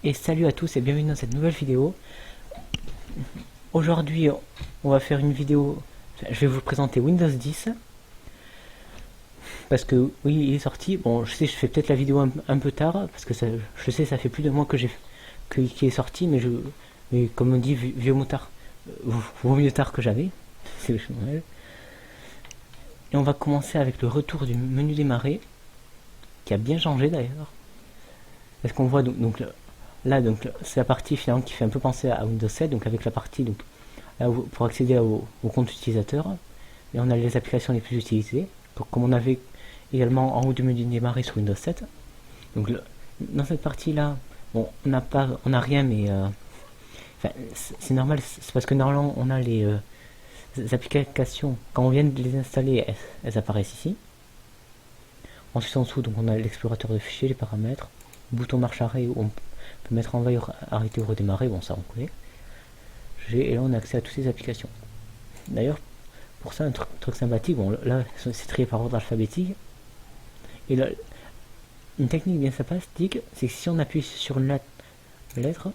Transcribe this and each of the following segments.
Et salut à tous et bienvenue dans cette nouvelle vidéo. Aujourd'hui on va faire une vidéo, je vais vous présenter Windows 10. Parce que oui, il est sorti. Bon, je sais, je fais peut-être la vidéo un peu tard, parce que ça, je sais, ça fait plus de mois que qu'il est sorti, mais comme on dit, vieux motard, vaut mieux tard que jamais. C'est normal. Et on va commencer avec le retour du menu démarrer, qui a bien changé d'ailleurs. Parce qu'on voit là, c'est la partie finalement qui fait un peu penser à Windows 7, donc avec la partie donc, là, pour accéder au compte utilisateur. Et on a les applications les plus utilisées, comme on avait également en haut du menu démarrer sur Windows 7. Donc dans cette partie là, bon, on n'a rien, mais c'est normal, c'est parce que normalement on a les applications, quand on vient de les installer, elles apparaissent ici. Ensuite en dessous, donc on a l'explorateur de fichiers, les paramètres, bouton marche arrêt où on peut mettre en veille, arrêter ou redémarrer, bon ça on connaît. Et là on a accès à toutes ces applications. D'ailleurs, pour ça, un truc sympathique, bon là c'est trié par ordre alphabétique. Et là, une technique bien sympathique, c'est que si on appuie sur une lettre,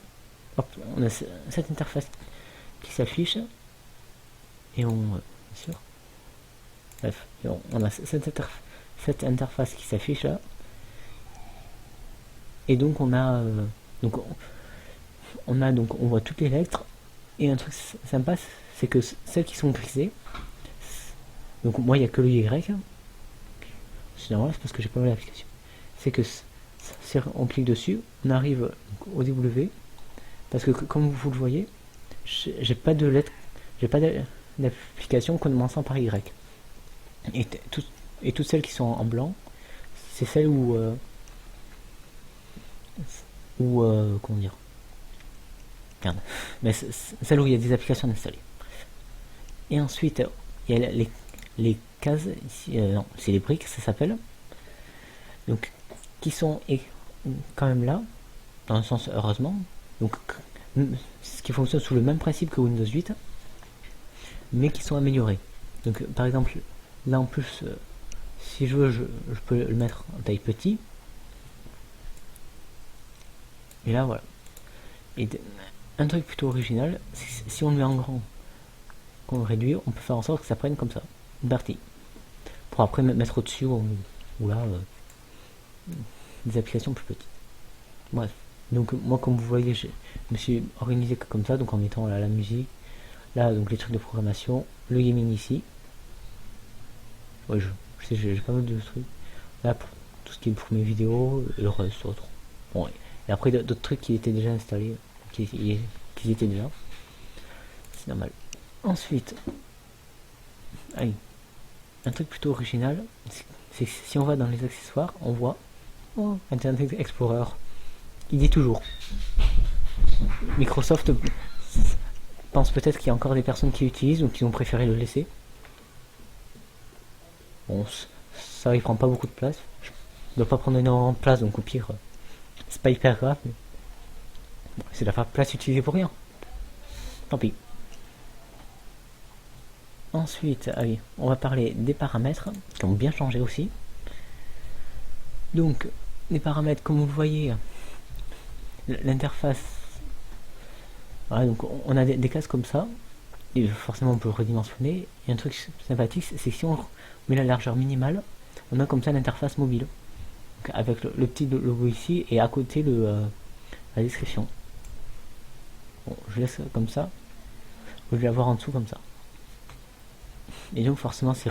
hop, on a cette interface qui s'affiche. Et bien sûr, bref, on a cette interface qui s'affiche là. Et donc on a on voit toutes les lettres. Et un truc sympa, c'est que celles qui sont grisées, donc moi il n'y a que le Y, c'est normal, c'est parce que j'ai pas mal d'applications, c'est que si on clique dessus, on arrive au W, parce que comme vous le voyez, j'ai pas de lettres, j'ai pas d'application commençant par Y. Et toutes celles qui sont en blanc, c'est celles où comment dire, merde, mais celle où il y a des applications installées. Et ensuite il y a les cases ici, non, c'est les briques, ça s'appelle, donc qui sont quand même là, dans le sens heureusement, donc ce qui fonctionne sous le même principe que Windows 8, mais qui sont améliorés. Donc par exemple là en plus, si je veux, je peux le mettre en taille petit, et là voilà. Et un truc plutôt original, si on le met en grand, qu'on le réduit, on peut faire en sorte que ça prenne comme ça, une partie, pour après mettre au-dessus ou là des applications plus petites. Bref, donc moi comme vous voyez, je me suis organisé comme ça, donc en mettant là la musique, là donc les trucs de programmation, le gaming ici. Ouais, je sais, j'ai pas mal de trucs là pour tout ce qui est pour mes vidéos et le reste autre. Bon, et après d'autres trucs qui étaient déjà installés, qui étaient déjà, c'est normal. Ensuite, allez, un truc plutôt original, c'est que si on va dans les accessoires, on voit Internet Explorer. Il dit toujours. Microsoft pense peut-être qu'il y a encore des personnes qui l'utilisent ou qui ont préféré le laisser. Bon, ça il prend pas beaucoup de place. Il doit pas prendre énormément de place, donc au pire, c'est pas hyper grave. Mais bon, c'est la place utilisée pour rien. Tant pis. Ensuite, allez, on va parler des paramètres qui ont bien changé aussi. Donc, les paramètres, comme vous le voyez, l'interface, voilà, donc on a des cases comme ça, et forcément on peut le redimensionner. Et un truc sympathique, c'est que si on met la largeur minimale, on a comme ça l'interface mobile, donc avec le petit logo ici, et à côté la description. Bon, je laisse comme ça, je vais l'avoir en dessous comme ça. Et donc forcément c'est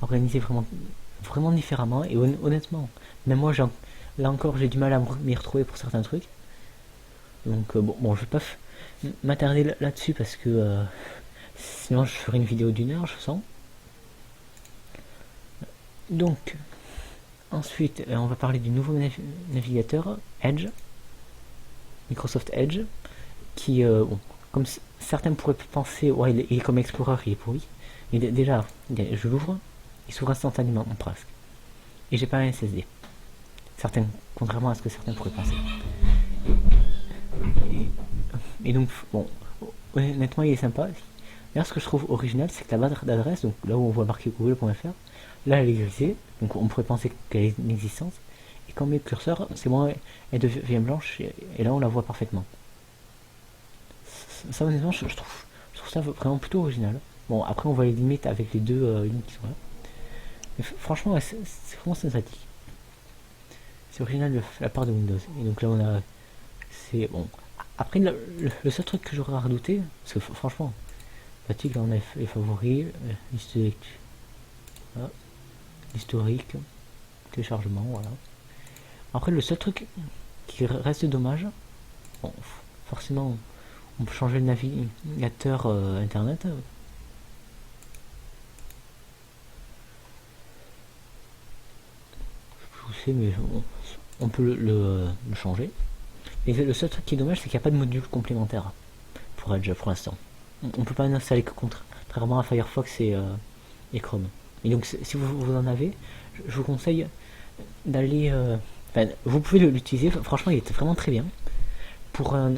organisé vraiment différemment, et honnêtement, même moi là encore j'ai du mal à m'y retrouver pour certains trucs. Donc bon, je vais pas m'attarder là-dessus parce que sinon je ferai une vidéo d'1 heure, je sens. Donc ensuite on va parler du nouveau navigateur Edge, Microsoft Edge, qui bon, comme certains pourraient penser, ouais il est comme Explorer, il est pourri. Mais déjà, je l'ouvre, il s'ouvre instantanément presque. Et j'ai pas un SSD. Contrairement à ce que certains pourraient penser. Et donc, bon, honnêtement, il est sympa. D'ailleurs, ce que je trouve original, c'est que la barre d'adresse, donc là où on voit marqué google.fr, là elle est grisée, donc on pourrait penser qu'elle est une existence. et quand on met le curseur, c'est bon, elle devient blanche, et là on la voit parfaitement. Ça honnêtement, je trouve ça vraiment plutôt original. Bon, après on voit les limites avec les deux lignes qui sont là. Mais franchement, ouais, c'est vraiment sympathique. C'est original de la part de Windows. Et donc là on a... C'est bon. Après, le seul truc que j'aurais à redouter, parce que franchement, sympathique, là on a les favoris, l'historique, téléchargement, voilà. Après, le seul truc qui reste dommage, bon, forcément, on peut changer le navigateur internet. Je sais, mais on peut le changer. Et le seul truc qui est dommage, c'est qu'il n'y a pas de module complémentaire pour Edge pour l'instant. On peut pas l'installer que contrairement à Firefox et Chrome. Et donc, si vous en avez, je vous conseille d'aller. Vous pouvez l'utiliser, franchement, il était vraiment très bien. Pour un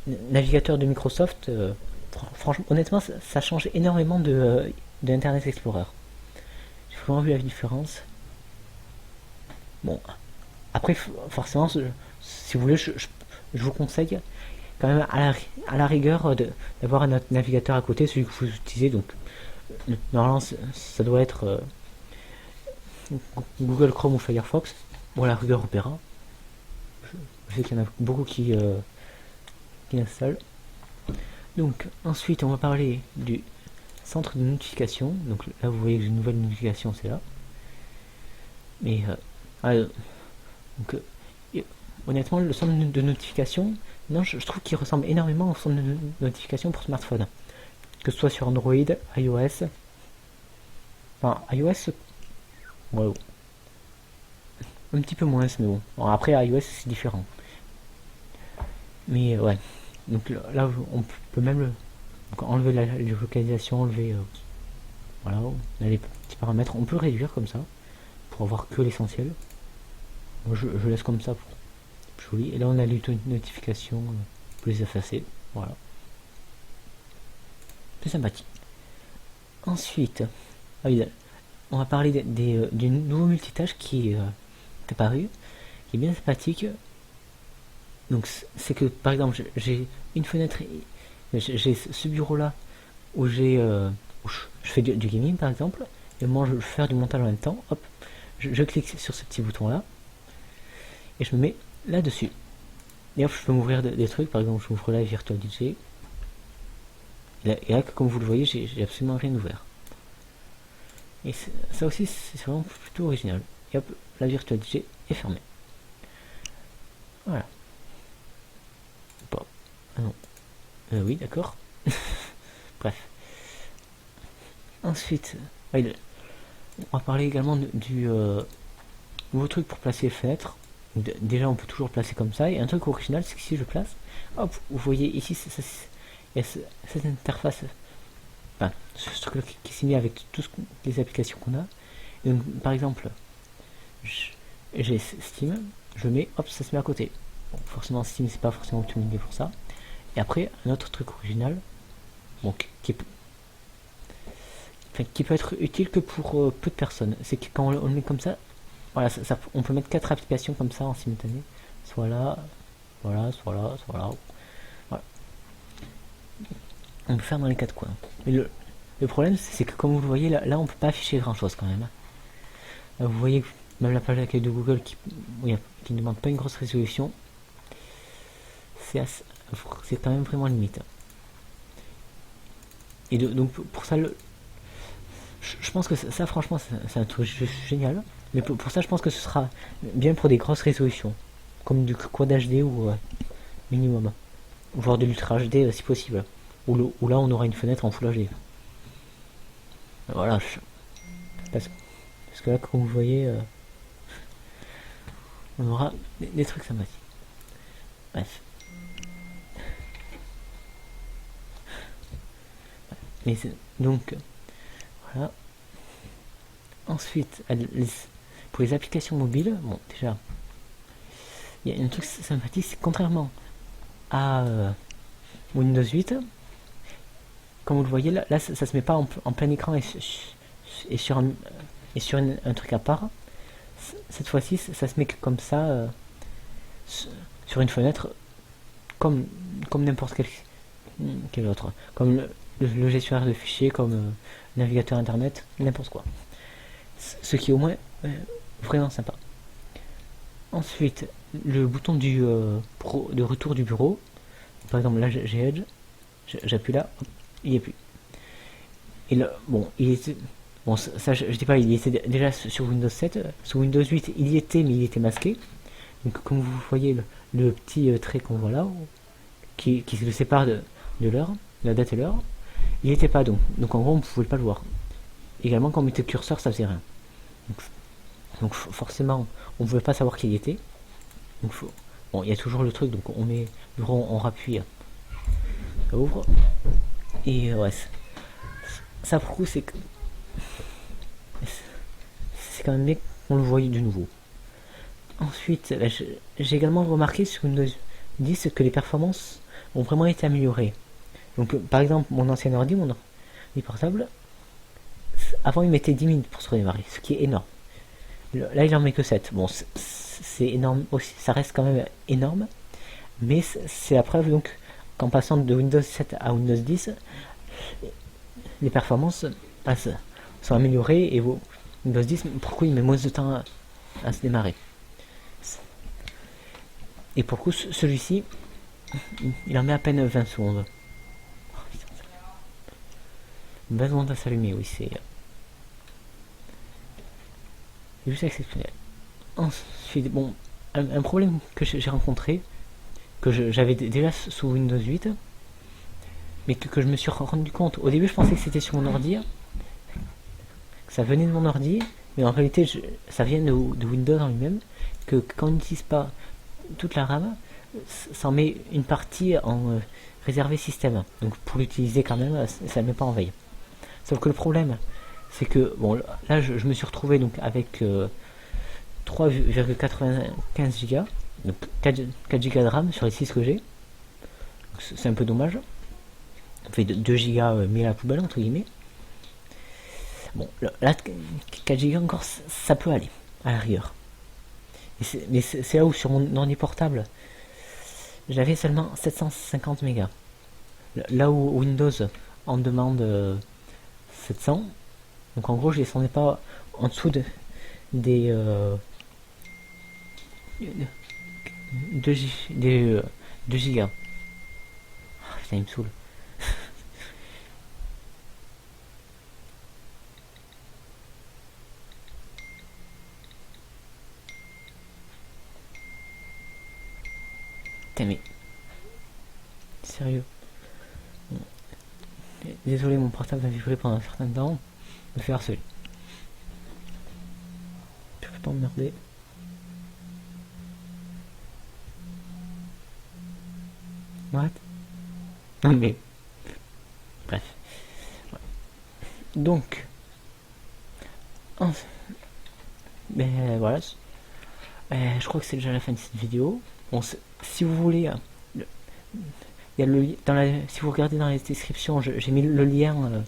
navigateur de Microsoft, franchement, honnêtement, ça change énormément de Internet Explorer. J'ai vraiment vu la différence. Bon, après, forcément, si vous voulez, je vous conseille quand même à la rigueur d'avoir un navigateur à côté, celui que vous utilisez. Donc, normalement, ça doit être Google Chrome ou Firefox, ou à la rigueur Opera. Je sais qu'il y en a beaucoup qui installent. Donc, ensuite, on va parler du centre de notification. Donc là, vous voyez que j'ai une nouvelle notification, c'est là. Mais donc, honnêtement, le centre de notification, non, je trouve qu'il ressemble énormément au centre de notification pour smartphone. Que ce soit sur Android, iOS. Enfin, iOS, ouais, un petit peu moins, mais bon. Après, iOS, c'est différent. Mais ouais. Donc là, on peut même enlever la localisation, enlever. Voilà, on a les petits paramètres. On peut réduire comme ça, pour avoir que l'essentiel. Moi, je laisse comme ça pour joli. Et là, on a les notifications, on peut les effacer. Voilà. C'est sympathique. Ensuite, on va parler du nouveau multitâche qui est apparu, qui est bien sympathique. Donc, c'est que par exemple, j'ai une fenêtre, j'ai ce bureau-là où je fais du gaming par exemple, et moi je veux faire du montage en même temps. Hop, je clique sur ce petit bouton-là, et je me mets là-dessus. Et hop, je peux m'ouvrir des trucs, par exemple, je m'ouvre là Virtual DJ. Et là, comme vous le voyez, j'ai absolument rien ouvert. Et ça aussi, c'est vraiment plutôt original. Et hop, la Virtual DJ est fermée. Voilà. Bon. Ah non. Oui, d'accord. Bref. Ensuite, on va parler également du nouveau truc pour placer les fenêtres. Déjà, on peut toujours placer comme ça. Et un truc original, c'est que si je place, hop, vous voyez ici, il y a cette interface, enfin, ce truc-là qui s'est mis avec toutes les applications qu'on a. Et donc, par exemple, j'ai Steam, je mets, hop, ça se met à côté. Bon, forcément, Steam, c'est pas forcément optimisé pour ça. Et après, un autre truc original, bon, qui peut être utile que pour peu de personnes, c'est que quand on le met comme ça, voilà, on peut mettre 4 applications comme ça en simultané, soit là, voilà, soit là, soit là. Voilà. On peut faire dans les 4 coins. Mais le problème, c'est que comme vous le voyez, là on peut pas afficher grand chose quand même. Là, vous voyez que même la page d'accueil de Google qui ne demande pas une grosse résolution, c'est quand même vraiment limite. Et donc pour ça, je pense que ça franchement, c'est un truc génial. Mais pour ça, je pense que ce sera bien pour des grosses résolutions, comme du Quad HD ou minimum, voire de l'Ultra HD si possible, où là on aura une fenêtre en Full HD. Voilà, parce que là, comme vous voyez, on aura des trucs sympathiques. Bref. Mais donc, voilà. Ensuite, pour les applications mobiles, bon, déjà, il y a un truc sympathique, c'est contrairement à Windows 8, comme vous le voyez, là ça se met pas en plein écran et sur un truc à part. cette fois-ci, ça se met comme ça sur une fenêtre, comme n'importe quel autre, comme le gestionnaire de fichiers, comme navigateur internet, n'importe quoi. Ce qui est au moins vraiment sympa. Ensuite, le bouton de retour du bureau. Par exemple, là j'ai Edge, j'appuie là, hop, il n'y est plus. Et là, bon, il était. Bon, ça je dis pas, il était déjà sur Windows 7. Sur Windows 8, il y était, mais il était masqué. Donc, comme vous voyez, le petit trait qu'on voit là, qui le sépare de l'heure, la date et l'heure, il n'était pas donc en gros, on ne pouvait pas le voir. Également, quand on mettait le curseur, ça faisait rien. Donc forcément, on ne pouvait pas savoir qui il était. Donc, bon, il y a toujours le truc, donc on met le rond, on rappuie, ça ouvre. Et ouais, ça pour le coup, c'est quand même bien qu'on le voit de nouveau. Ensuite, j'ai également remarqué sur Windows 10 que les performances ont vraiment été améliorées. Donc, par exemple, mon ancien ordi, mon ordi portable, avant il mettait 10 minutes pour se redémarrer, ce qui est énorme. Là, il en met que 7. Bon, c'est énorme aussi, ça reste quand même énorme, mais c'est la preuve donc qu'en passant de Windows 7 à Windows 10, les performances sont améliorées et Windows 10, pourquoi il met moins de temps à se démarrer. Et pour le coup, celui-ci, il en met à peine 20 secondes. 20 secondes à s'allumer, oui, c'est juste exceptionnel. Ensuite, bon, un problème que j'ai rencontré, que j'avais déjà sous Windows 8, mais que je me suis rendu compte. Au début, je pensais que c'était sur mon ordi, que ça venait de mon ordi, mais en réalité, ça vient de Windows en lui-même, que quand on n'utilise pas toute la RAM, ça en met une partie en réservé système. Donc pour l'utiliser quand même, ça ne met pas en veille. Sauf que le problème, c'est que, bon, là, je me suis retrouvé donc avec 3,95 Go, donc 4 Go de RAM sur les 6 que j'ai. C'est un peu dommage. Ça fait 2 Go mis à la poubelle, entre guillemets. Bon, là, 4 Go encore, ça peut aller, à la rigueur. Mais c'est là où, sur mon ordi portable, j'avais seulement 750 mégas. Là où Windows en demande 700. Donc en gros, je descendais pas en dessous des 2 gigas. Oh, putain, il me saoule. Putain, mais sérieux. Désolé, mon portable a vibré pendant un certain temps. Me fait harceler. Je peux pas emmerder. What? Non mais. Bref. Ouais. Donc. Ben voilà. Je crois que c'est déjà la fin de cette vidéo. Bon, si vous voulez. Il y a si vous regardez dans les descriptions, j'ai mis le lien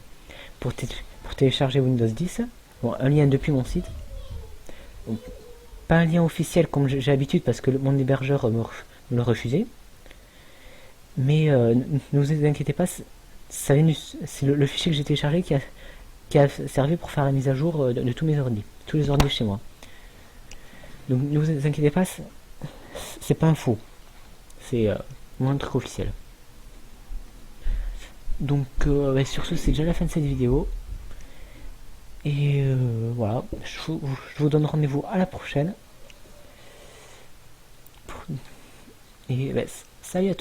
pour télécharger Windows 10. Bon, un lien depuis mon site. Donc, pas un lien officiel comme j'ai l'habitude parce que mon hébergeur me le refusait. Mais ne vous inquiétez pas, c'est le fichier que j'ai téléchargé qui a servi pour faire la mise à jour de tous mes ordi, tous les ordi chez moi. Donc ne vous inquiétez pas, c'est pas un faux, c'est un truc officiel. Donc sur ce, c'est déjà la fin de cette vidéo. Et voilà, je vous donne rendez-vous à la prochaine. Et salut à tous.